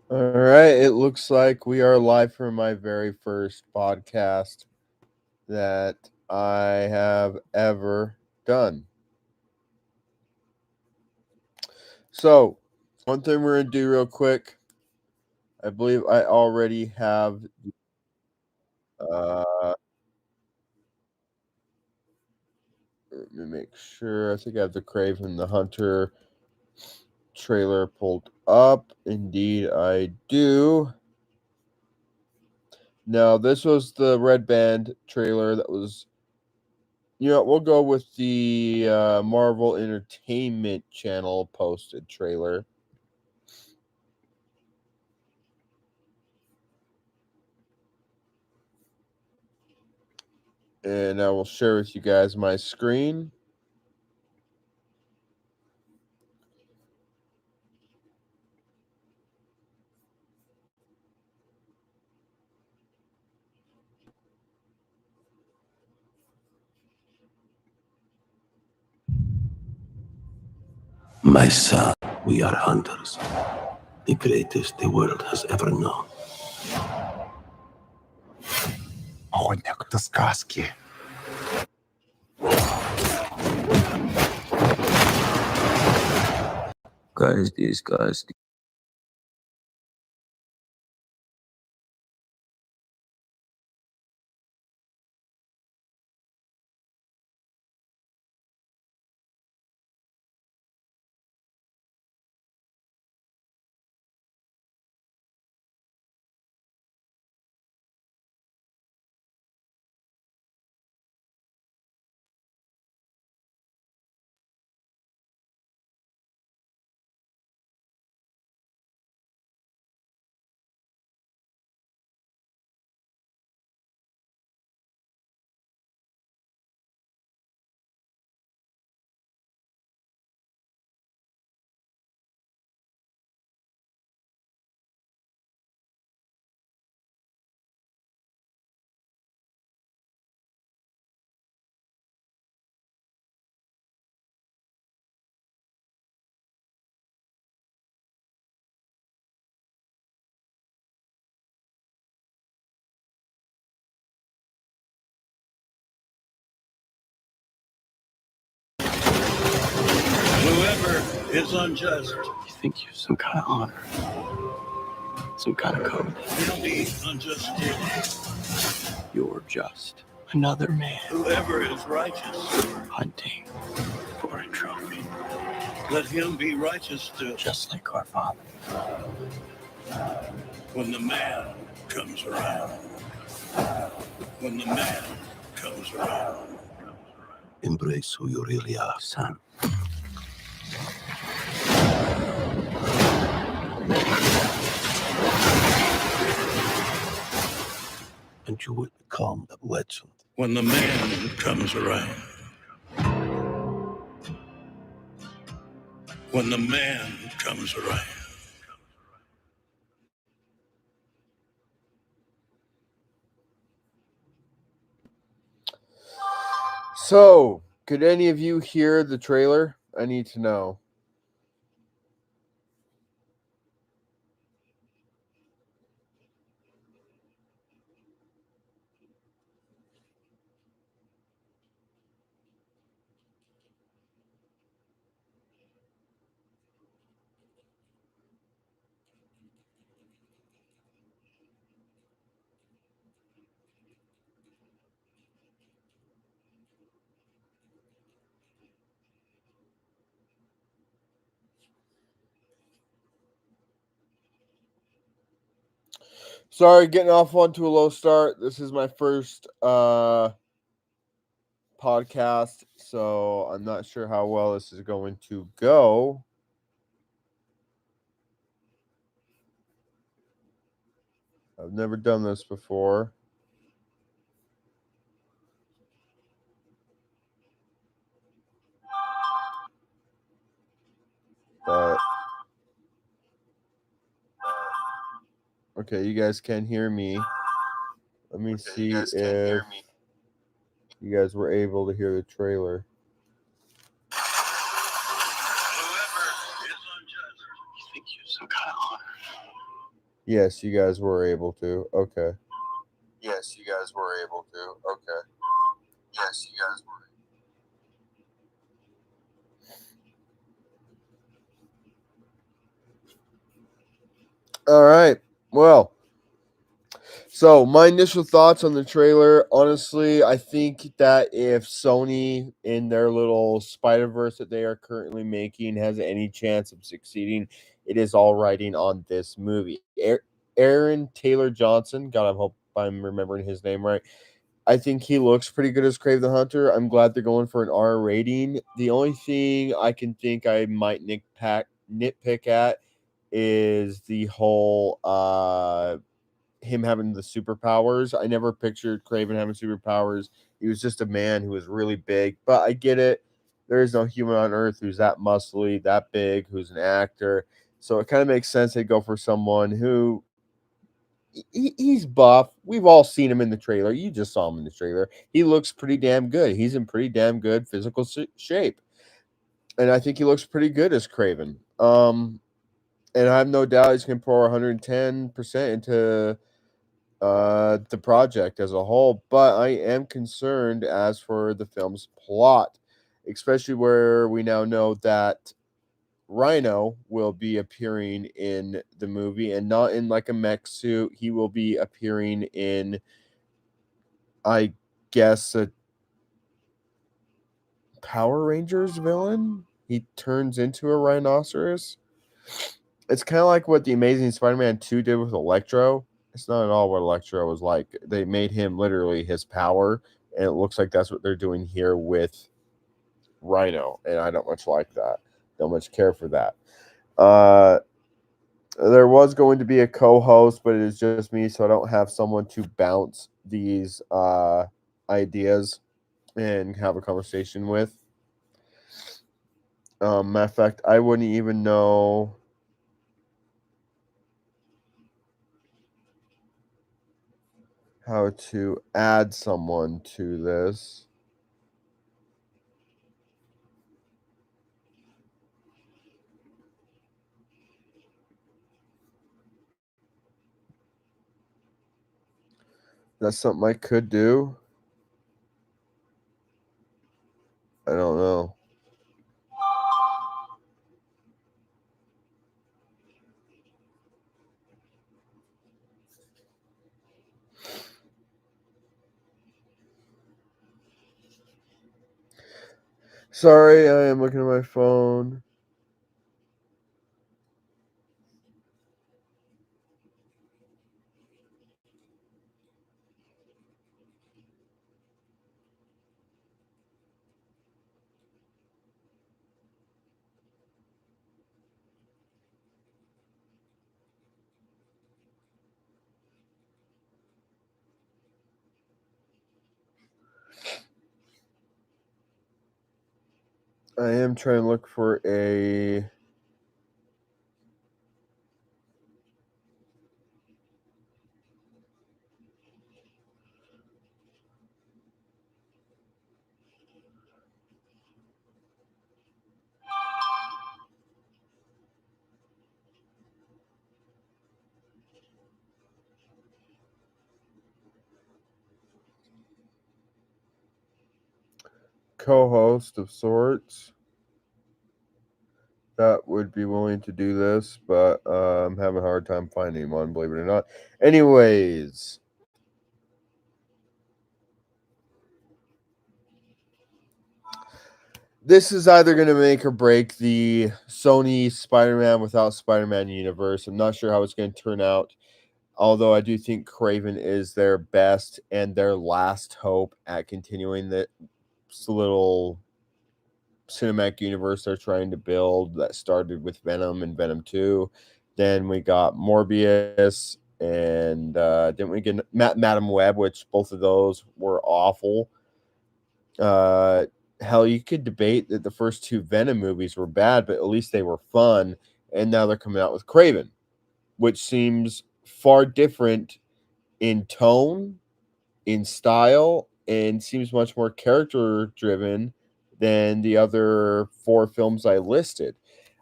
All right, it looks like we are live for my very first podcast that I have ever done. So, one thing we're going to do real quick, I believe I already have, let me make sure, I think I have the Kraven the Hunter trailer pulled up. Indeed, I do. Now, this was the Red Band trailer that was. We'll go with the Marvel Entertainment Channel posted trailer. And I will share with you guys my screen. My son, we are hunters, the greatest the world has ever known. Охотник до сказки. Guys, these guys. Whoever is unjust, You think you're some kind of honor, some kind of code. will be unjust too. You're just another man Whoever is righteous, hunting for a trophy, let him be righteous too. just like our father. When the man comes around. When the man comes around. Embrace who you really are, son. And you will become a legend. When the man comes around. When the man comes around. So, could any of you hear the trailer? I need to know. Sorry, getting off onto a low start. This is my first podcast, so I'm not sure how well this is going to go. I've never done this before. But okay, you guys can hear me. Let me see if you guys were able to hear the trailer. Whoever is unjust, You think you're some kind of honor, Yes, you guys were able to. Okay. Yes, you guys were able to. Okay. Yes, you guys were. All right. Well, so my initial thoughts on the trailer, honestly, I think that if Sony in their little Spider-Verse that they are currently making has any chance of succeeding, it is all riding on this movie. Aaron Taylor Johnson, God, I hope I'm remembering his name right. I think he looks pretty good as Crave the Hunter. I'm glad they're going for an R rating. The only thing I can think I might nitpick at is the whole him having the superpowers. I never pictured Kraven having superpowers. He was just a man who was really big, but I get it. There is no human on earth who's that muscly, that big, who's an actor. So it kind of makes sense they go for someone who he's buff. We've all seen him in the trailer. You just saw him in the trailer. He looks pretty damn good. He's in pretty damn good physical shape, and I think he looks pretty good as Kraven. And I have no doubt he's going to pour 110% into the project as a whole. But I am concerned as for the film's plot, especially where we now know that Rhino will be appearing in the movie and not in like a mech suit. He will be appearing in, I guess, a Power Rangers villain. He turns into a rhinoceros. It's kind of like what the Amazing Spider-Man 2 did with Electro. It's not at all what Electro was like. They made him literally his power, and it looks like that's what they're doing here with Rhino, and I don't much like that. Don't much care for that. Uh, there was going to be a co-host, but it is just me, so I don't have someone to bounce these ideas and have a conversation with. Matter of fact, I wouldn't even know how to add someone to this. That's something I could do. I don't know. Sorry, I am looking at my phone. I am trying to look for a co-host of sorts that would be willing to do this, but I'm having a hard time finding one, believe it or not. Anyways, this is either going to make or break the Sony Spider-Man without Spider-Man universe. I'm not sure how it's going to turn out, although I do think Kraven is their best and their last hope at continuing this little cinematic universe they're trying to build that started with Venom and Venom 2. Then we got Morbius, and didn't we get Madam Web, which both of those were awful. Hell, you could debate that the first two Venom movies were bad, but at least they were fun. And now they're coming out with Kraven, which seems far different in tone, in style, and seems much more character driven than the other four films I listed.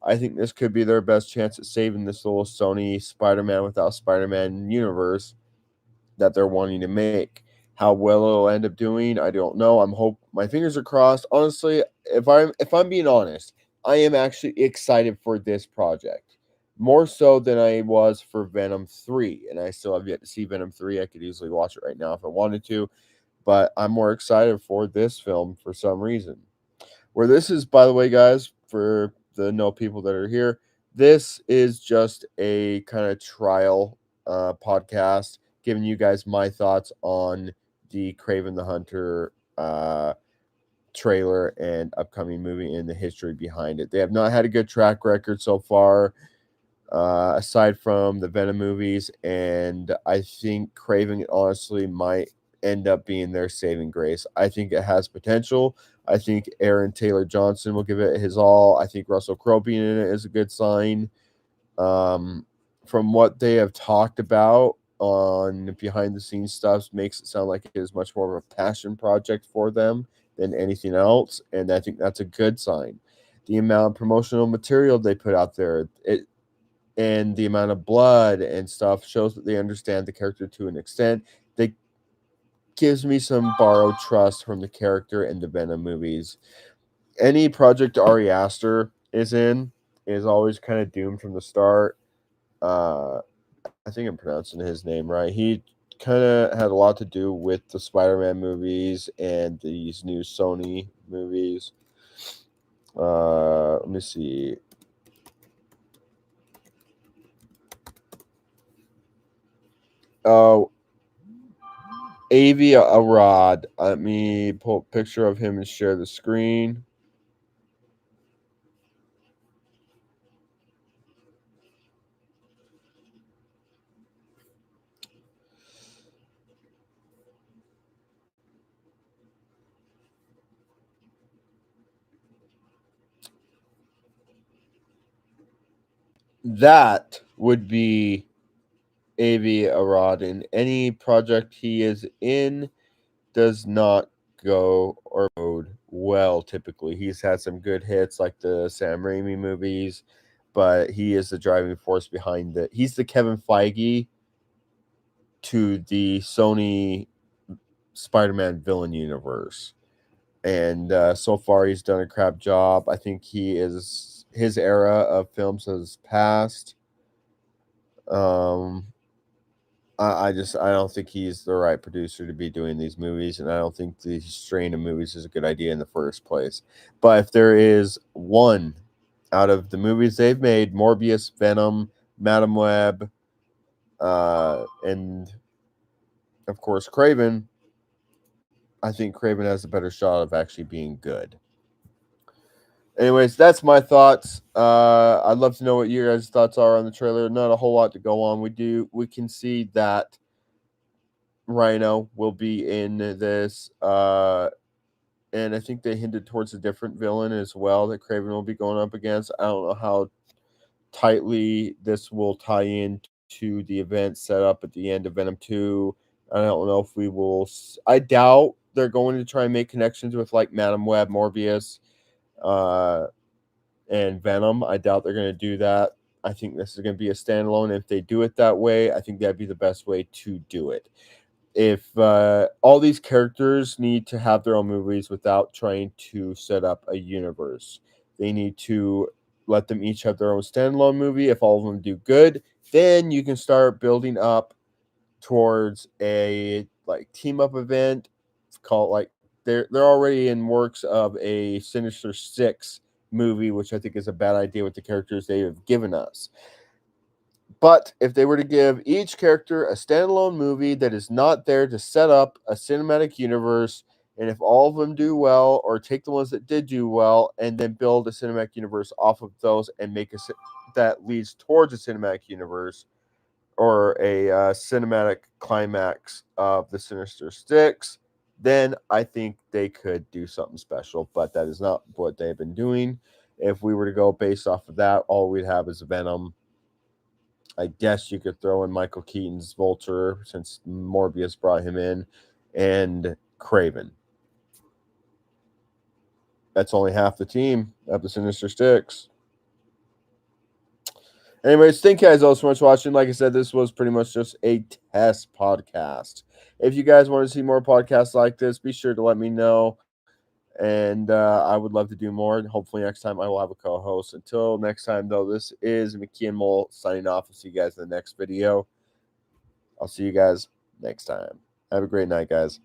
I think this could be their best chance at saving this little Sony Spider-Man without Spider-Man universe that they're wanting to make. How well it'll end up doing, I don't know. My fingers are crossed. Honestly, if I'm being honest, I am actually excited for this project. More so than I was for Venom 3, and I still have yet to see Venom 3. I could easily watch it right now if I wanted to, but I'm more excited for this film for some reason. Where this is, by the way, guys, for the no people that are here, this is just a kind of trial podcast, giving you guys my thoughts on the Kraven the Hunter trailer and upcoming movie and the history behind it. They have not had a good track record so far, aside from the Venom movies, and I think Kraven honestly might end up being their saving grace. I think it has potential. I think Aaron Taylor Johnson will give it his all. I think Russell Crowe being in it is a good sign. Um, from what they have talked about on behind the scenes stuff, makes it sound like it is much more of a passion project for them than anything else, and I think that's a good sign. The amount of promotional material they put out there, and the amount of blood and stuff shows that they understand the character to an extent. That gives me some borrowed trust from the character in the Venom movies. Any project Ari Aster is in is always kind of doomed from the start. I think I'm pronouncing his name right. He kind of had a lot to do with the Spider-Man movies and these new Sony movies. Let me see. Oh, Avi Arad. Let me pull a picture of him and share the screen. That would be Avi Arad, and any project he is in does not go or bode well typically. He's had some good hits like the Sam Raimi movies, but he is the driving force behind it. He's the Kevin Feige to the Sony Spider-Man villain universe. And so far he's done a crap job. I think his era of films has passed. Um, I don't think he's the right producer to be doing these movies, and I don't think the strain of movies is a good idea in the first place. But if there is one out of the movies they've made, Morbius, Venom, Madam Web, and of course Kraven, I think Kraven has a better shot of actually being good. Anyways, that's my thoughts. I'd love to know what your guys' thoughts are on the trailer. Not a whole lot to go on. We can see that Rhino will be in this, and I think they hinted towards a different villain as well that Kraven will be going up against. I don't know how tightly this will tie in to the event set up at the end of Venom 2. I don't know if we will. I doubt they're going to try and make connections with like Madam Web, Morbius, and Venom. I doubt they're going to do that. I think this is going to be a standalone. If they do it that way, I think that'd be the best way to do it. If all these characters need to have their own movies without trying to set up a universe, they need to let them each have their own standalone movie. If all of them do good, then you can start building up towards a like team up event. Call it like they're already in works of a Sinister Six movie, which I think is a bad idea with the characters they have given us. But if they were to give each character a standalone movie that is not there to set up a cinematic universe, and if all of them do well, or take the ones that did do well, and then build a cinematic universe off of those and make that leads towards a cinematic universe or a cinematic climax of the Sinister Six, then I think they could do something special. But that is not what they've been doing. If we were to go based off of that, all we'd have is Venom. I guess you could throw in Michael Keaton's Vulture since Morbius brought him in, and Kraven. That's only half the team of the Sinister Six. Anyways, thank you guys all so much for watching. Like I said, this was pretty much just a test podcast. If you guys want to see more podcasts like this, be sure to let me know. And I would love to do more. And hopefully next time I will have a co-host. Until next time, though, this is McKee and Mole signing off. I'll see you guys in the next video. I'll see you guys next time. Have a great night, guys.